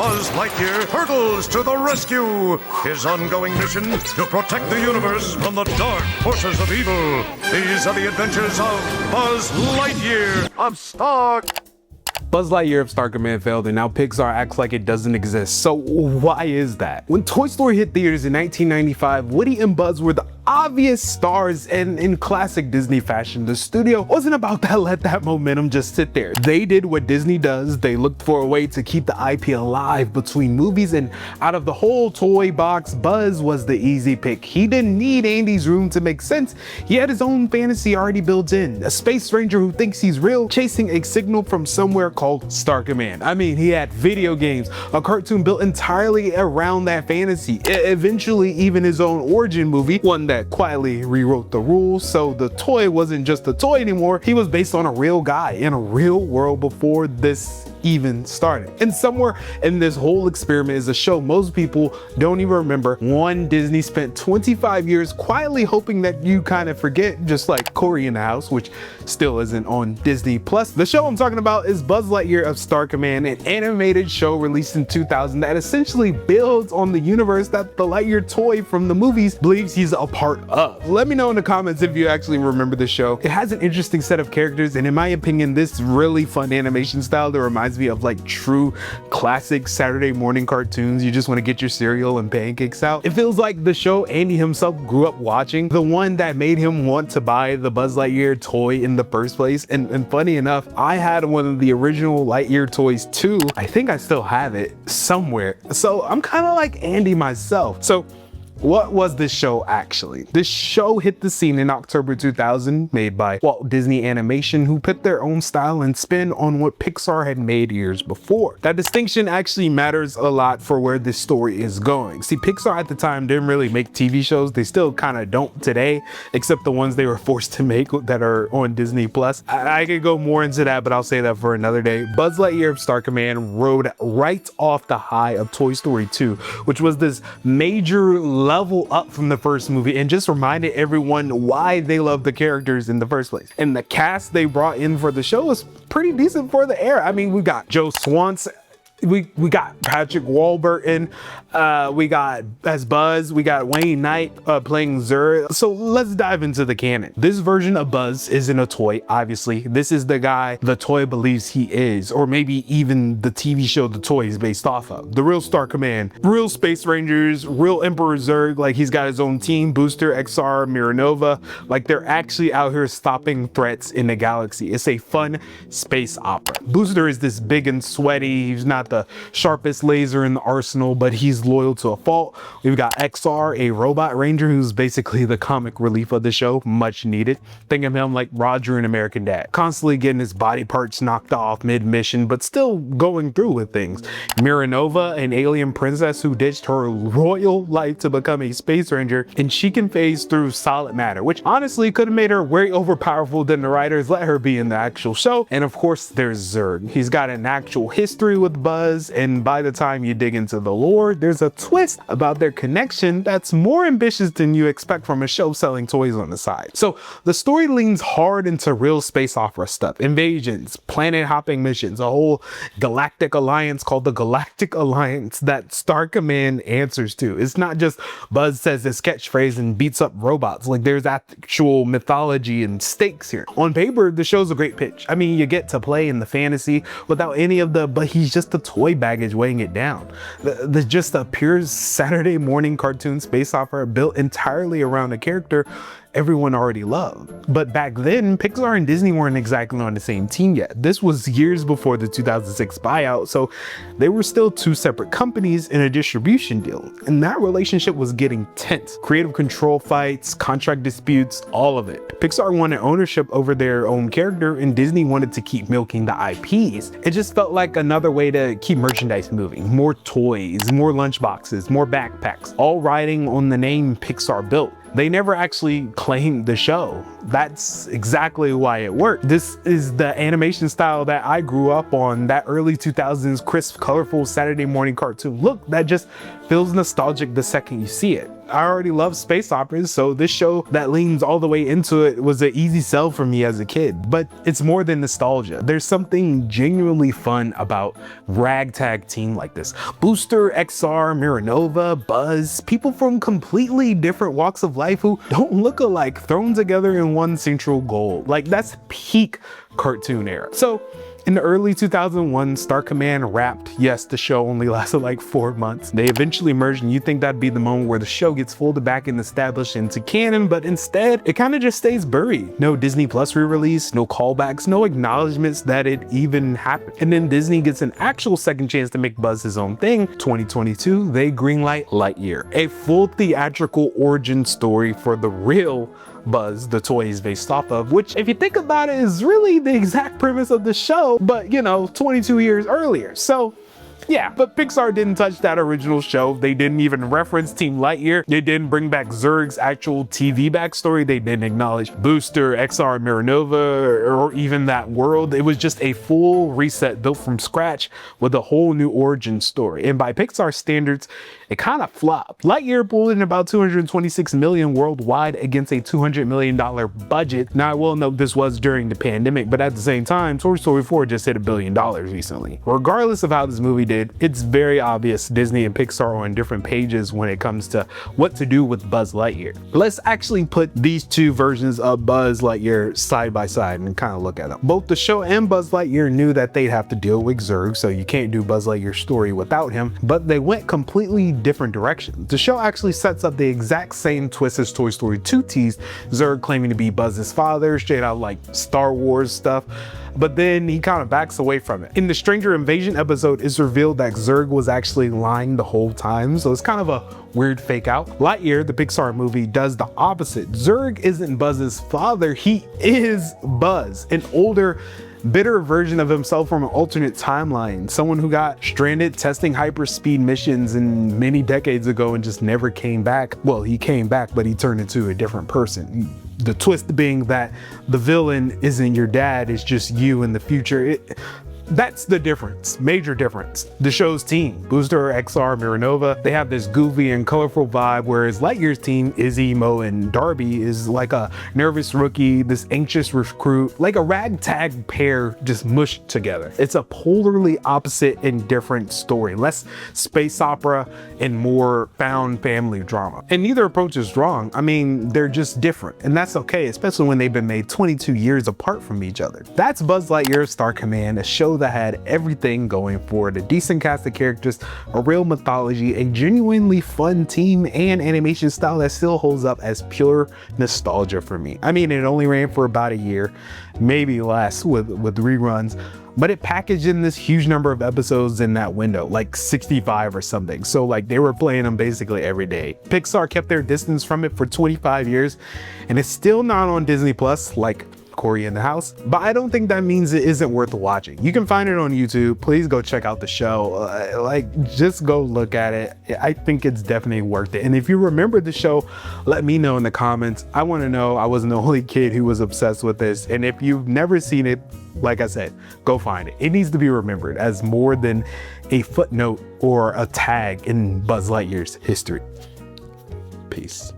Buzz Lightyear hurtles to the rescue. His ongoing mission to protect the universe from the dark forces of evil. These are the adventures of Buzz Lightyear of Star. Buzz Lightyear of Star Command failed, and now Pixar acts like it doesn't exist. So why is that? When Toy Story hit theaters in 1995, Woody and Buzz were the obvious stars, and in classic Disney fashion, the studio wasn't about to let that momentum just sit there. They did what Disney does. They looked for a way to keep the IP alive between movies, and out of the whole toy box, Buzz was the easy pick. He didn't need Andy's room to make sense. He had his own fantasy already built in. A space ranger who thinks he's real, chasing a signal from somewhere called Star Command. I mean, he had video games, a cartoon built entirely around that fantasy, eventually even his own origin movie, one that quietly rewrote the rules, so the toy wasn't just a toy anymore. He was based on a real guy in a real world before this even started. And somewhere in this whole experiment is a show most people don't even remember. One Disney spent 25 years quietly hoping that you kind of forget, just like Cory in the House, which still isn't on Disney Plus. The show I'm talking about is Buzz Lightyear of Star Command, an animated show released in 2000 that essentially builds on the universe that the Lightyear toy from the movies believes he's a part of. Let me know in the comments if you actually remember the show. It has an interesting set of characters, and in my opinion, this really fun animation style that reminds me of like true classic Saturday morning cartoons. You just want to get your cereal and pancakes out. It feels like the show Andy himself grew up watching, the one that made him want to buy the Buzz Lightyear toy in the first place. And funny enough, I had one of the original Lightyear toys too. I think I still have it somewhere. So I'm kind of like Andy myself. So what was this show actually? This show hit the scene in October 2000, made by Walt Disney Animation, who put their own style and spin on what Pixar had made years before. That distinction actually matters a lot for where this story is going. See, Pixar at the time didn't really make TV shows. They still kind of don't today, except the ones they were forced to make that are on Disney Plus. I could go more into that, but I'll say that for another day. Buzz Lightyear of Star Command rode right off the high of Toy Story 2, which was this major level up from the first movie and just reminded everyone why they loved the characters in the first place. And the cast they brought in for the show was pretty decent for the era. I mean, we got Joe Swanson, we got Patrick Warburton, we got as Buzz, we got Wayne Knight playing Zur. So let's dive into the canon. This version of Buzz isn't a toy, obviously. This is the guy the toy believes he is, or maybe even the TV show the toy is based off of. The real Star Command, real Space Rangers, real Emperor Zurg, like he's got his own team, Booster, XR, Miranova, like they're actually out here stopping threats in the galaxy. It's a fun space opera. Booster is this big and sweaty, he's not the sharpest laser in the arsenal, but he's loyal to a fault. We've got XR, a robot ranger who's basically the comic relief of the show, much needed. Think of him like Roger in American Dad, constantly getting his body parts knocked off mid-mission, but still going through with things. Miranova, an alien princess who ditched her royal life to become a space ranger, and she can phase through solid matter, which honestly could have made her way overpowerful than the writers let her be in the actual show. And of course, there's Zurg. He's got an actual history with Buzz, and by the time you dig into the lore, there's a twist about their connection that's more ambitious than you expect from a show selling toys on the side. So the story leans hard into real space opera stuff, invasions, planet hopping missions, a whole galactic alliance called the Galactic Alliance that Star Command answers to. It's not just Buzz says his catchphrase and beats up robots. Like there's actual mythology and stakes here. On paper, the show's a great pitch. I mean, you get to play in the fantasy without any of the but he's just a toy baggage weighing it down. The just a pure Saturday morning cartoon space opera built entirely around a character everyone already loved. But back then, Pixar and Disney weren't exactly on the same team yet. This was years before the 2006 buyout, so they were still two separate companies in a distribution deal. And that relationship was getting tense. Creative control fights, contract disputes, all of it. Pixar wanted ownership over their own character, and Disney wanted to keep milking the IPs. It just felt like another way to keep merchandise moving. More toys, more lunchboxes, more backpacks, all riding on the name Pixar built. They never actually claimed the show. That's exactly why it worked. This is the animation style that I grew up on, that early 2000s crisp, colorful Saturday morning cartoon look that just feels nostalgic the second you see it. I already love space operas, so this show that leans all the way into it was an easy sell for me as a kid. But it's more than nostalgia. There's something genuinely fun about ragtag team like this. Booster, XR, Miranova, Buzz, people from completely different walks of life who don't look alike, thrown together in one central goal. Like, that's peak cartoon era. So in the early 2001, Star Command wrapped. Yes, the show only lasted like 4 months. They eventually merged, and you think that'd be the moment where the show gets folded back and established into canon, but instead, it kind of just stays buried. No Disney Plus re-release, no callbacks, no acknowledgements that it even happened. And then Disney gets an actual second chance to make Buzz his own thing. 2022, they greenlight Lightyear, a full theatrical origin story for the real Buzz the toy is based off of, which, if you think about it, is really the exact premise of the show, but 22 years earlier. So yeah, but Pixar didn't touch that original show. They didn't even reference Team Lightyear. They didn't bring back Zurg's actual TV backstory. They didn't acknowledge Booster, XR, Miranova, or even that world. It was just a full reset built from scratch with a whole new origin story. And by Pixar standards, it kind of flopped. Lightyear pulled in about $226 million worldwide against a $200 million budget. Now, I will note this was during the pandemic, but at the same time, Toy Story 4 just hit $1 billion recently. Regardless of how this movie did, it's very obvious Disney and Pixar are on different pages when it comes to what to do with Buzz Lightyear. Let's actually put these two versions of Buzz Lightyear side by side and kind of look at them. Both the show and Buzz Lightyear knew that they'd have to deal with Zurg, so you can't do Buzz Lightyear's story without him, but they went completely different directions. The show actually sets up the exact same twist as Toy Story 2 teased, Zurg claiming to be Buzz's father, straight out like Star Wars stuff, but then he kind of backs away from it. In the Stranger Invasion episode, it's revealed that Zurg was actually lying the whole time, so it's kind of a weird fake out. Lightyear, the Pixar movie, does the opposite. Zurg isn't Buzz's father, he is Buzz, an older, bitter version of himself from an alternate timeline, someone who got stranded testing hyperspeed missions and many decades ago and just never came back. Well, he came back, but he turned into a different person. The twist being that the villain isn't your dad, it's just you in the future. That's the difference, major difference. The show's team, Booster, XR, Miranova, they have this goofy and colorful vibe, whereas Lightyear's team, Izzy, Mo, and Darby, is like a nervous rookie, this anxious recruit, like a ragtag pair just mushed together. It's a polarly opposite and different story, less space opera and more found family drama. And neither approach is wrong. I mean, they're just different, and that's okay, especially when they've been made 22 years apart from each other. That's Buzz Lightyear Star Command, a show that had everything going for it: a decent cast of characters, a real mythology, a genuinely fun team, and animation style that still holds up as pure nostalgia for me. I mean, it only ran for about a year, maybe less with reruns, but it packaged in this huge number of episodes in that window, like 65 or something. So like they were playing them basically every day. Pixar kept their distance from it for 25 years, and it's still not on Disney Plus, like Corey in the House, but I don't think that means it isn't worth watching. You can find it on YouTube. Please go check out the show. Just go look at it. I think it's definitely worth it. And if you remember the show, let me know in the comments. I want to know. I wasn't the only kid who was obsessed with this. And if you've never seen it, like I said, go find it. It needs to be remembered as more than a footnote or a tag in Buzz Lightyear's history. Peace.